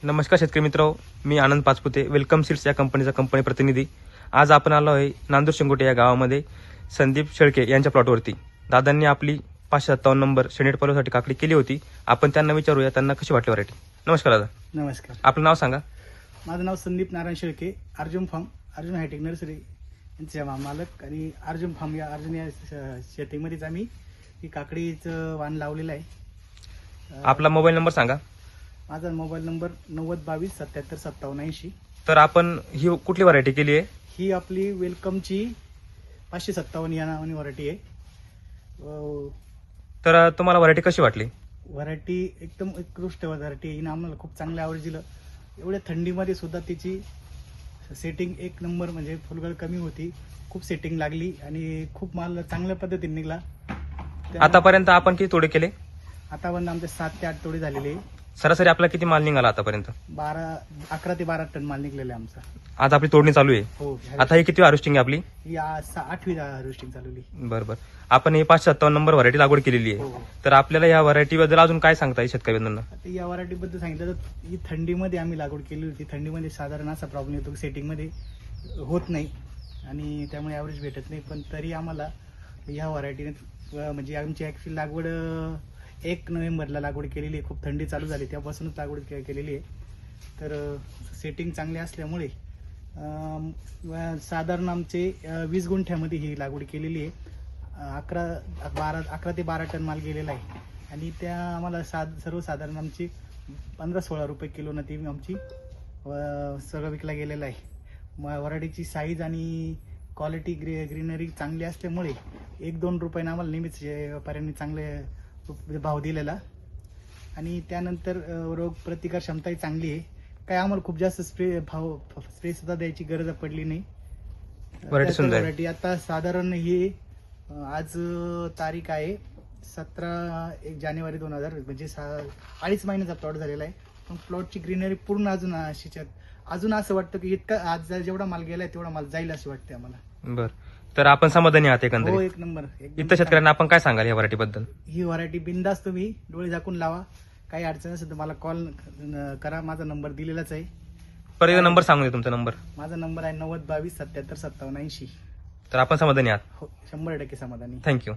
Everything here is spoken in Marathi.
नमस्कार शेतकरी मित्र, मी आनंद पाचपुते, वेलकम सीड्स या कंपनीचा कंपनी प्रतिनिधी। आज आपण आलो आहे नांदूर शेंगोटे या गावामध्ये संदीप शेळके यांच्या प्लॉटवरती। दादांनी आपली 557 नंबर शेंडेड पलोसाठी काकडी केली होती। आपण त्यांना विचारूया त्यांना कशी वाटली व्हरायटी। नमस्कार दादा। नमस्कार, आपलं नाव सांगा। माझं नाव Sandeep Narayan Shelke, Arjun farm, Arjun hitech nursery यांचे मालक आणि अर्जुन फार्म या अर्जुन या शेतीमध्येच आम्ही ही काकडीचं वाण लावलेलं आहे। आपला मोबाईल नंबर सांगा। माझा मोबाईल नंबर 9022775780। तर आपण ही कुठली व्हरायटी केली आहे? ही आपली वेलकमची 557 या नावाने व्हरायटी आहे। तर तुम्हाला व्हरायटी कशी वाटली? व्हरायटी एकदम उत्कृष्ट व्हरायटी आहे। हिनं आम्हाला खूप चांगलं आवड दिलं। एवढ्या थंडीमध्ये सुद्धा तिची सेटिंग एक नंबर, म्हणजे फुलगळ कमी होती, खूप सेटिंग लागली आणि खूप माल चांगल्या पद्धतीने निघला। आतापर्यंत आपण किती तोडे केले? आतापर्यंत आमचे 7 ते 8 तोडे झालेले आहे। सरासरी आपला किती माल निघाला आतापर्यंत? 11 ते 12 टन माल निघलेला आहे आमचा। आज आपली तोडणी चालू आहे। हो, आता ही किती हार्वेस्टिंग आहे आपली? ही 8वी हार्वेस्टिंग चालवली। बरोबर। आपण ही 557 नंबर व्हरायटी लागवड केलेली आहे। हो। तर आपल्याला या व्हरायटी बद्दल अजून काय सांगता येईल शेतकरी बंधूंना? आता या व्हरायटी बद्दल सांगितलं तर ही थंडीमध्ये आम्ही लागवड केली होती। थंडीमध्ये साधारण असा प्रॉब्लेम येतो की सेटिंगमध्ये होत नाही आणि त्यामुळे ॲव्हरेज भेटत नाही, पण तरी आम्हाला या व्हरायटीने म्हणजे आमची ॲक्च्युअली लागवड 1 नोव्हेंबरला लागवड केलेली आहे। खूप थंडी चालू झाली तेव्हापासूनच लागवड केलेली आहे। तर सेटिंग चांगले असल्यामुळे साधारण आमचे 20 गुंठ्यामध्ये ही लागवड केलेली आहे। 11 ते 12 टन माल गेलेला आहे आणि त्या आम्हाला सर्वसाधारण आमची 15-16 रुपये किलोनं ती आमची सगळं विकला गेलेला आहे। व्हरायटीची साईज आणि क्वालिटी ग्रीनरी चांगली असल्यामुळे 1-2 रुपयानं आम्हाला नेहमीच व्यापाऱ्यांनी चांगले भाव दिलेला आणि त्यानंतर रोग प्रतिकार क्षमताही चांगली आहे। काय आम्हाला खूप जास्त स्प्रे सुद्धा द्यायची गरज पडली नाही। व्हरायटी आता साधारण ही आज तारीख आहे 17 जानेवारी 2000, म्हणजे 2.5 महिन्याचा प्लॉट झालेला आहे। पण प्लॉटची ग्रीनरी पूर्ण अजून असं वाटतं की इतका आज जेवढा माल गेलाय तेवढा माल जाईल असं वाटतं आम्हाला। बर, तर आपण समाधानी आहात हो, एकंदरीत? एक नंबर। इतर शेतकऱ्यांना आपण काय सांगाल या व्हरायटी बद्दल? ही व्हरायटी बिंदास तुम्ही डोळे झाकून लावा। काही अडचण असेल तर मला कॉल करा, माझा नंबर दिलेलाच आहे। परत एकदा नंबर सांगून दे तुमचा नंबर। माझा नंबर आहे 9022775780। तर आपण समाधानी आहात? हो, 100% समाधानी। थँक्यू।